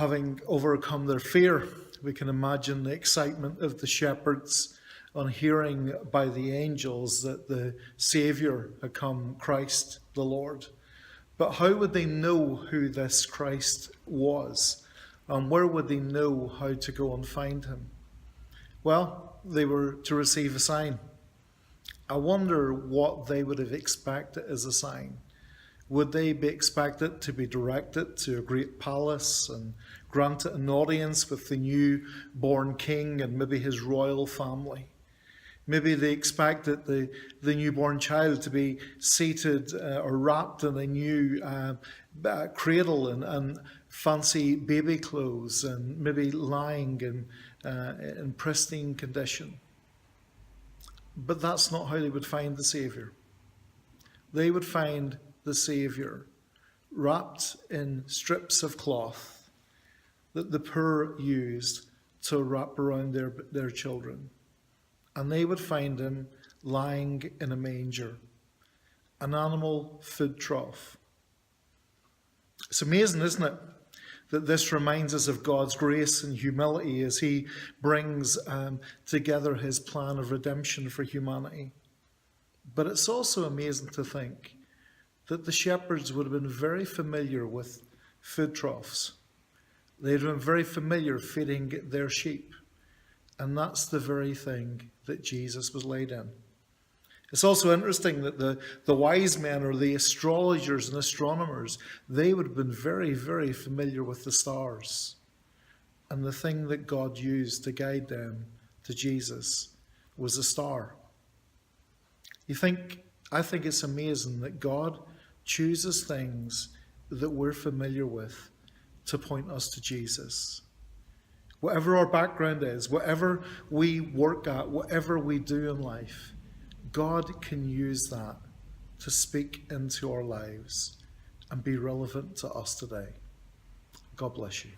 having overcome their fear, we can imagine the excitement of the shepherds on hearing by the angels that the Saviour had come, Christ the Lord. But how would they know who this Christ was? And where would they know how to go and find him? Well, they were to receive a sign. I wonder what they would have expected as a sign. Would they be expected to be directed to a great palace and granted an audience with the newborn king and maybe his royal family? Maybe they expected the newborn child to be seated or wrapped in a new cradle and fancy baby clothes and maybe lying in pristine condition. But that's not how they would find the Saviour. They would find the Saviour wrapped in strips of cloth that the poor used to wrap around their children. And they would find him lying in a manger, an animal food trough. It's amazing, isn't it, that this reminds us of God's grace and humility as he brings together his plan of redemption for humanity. But it's also amazing to think that the shepherds would have been very familiar with food troughs. They'd have been very familiar feeding their sheep. And that's the very thing that Jesus was laid in. It's also interesting that the wise men or the astrologers and astronomers, they would have been very, very familiar with the stars. And the thing that God used to guide them to Jesus was a star. I think it's amazing that God chooses things that we're familiar with to point us to Jesus. Whatever our background is, whatever we work at, whatever we do in life, God can use that to speak into our lives and be relevant to us today. God bless you.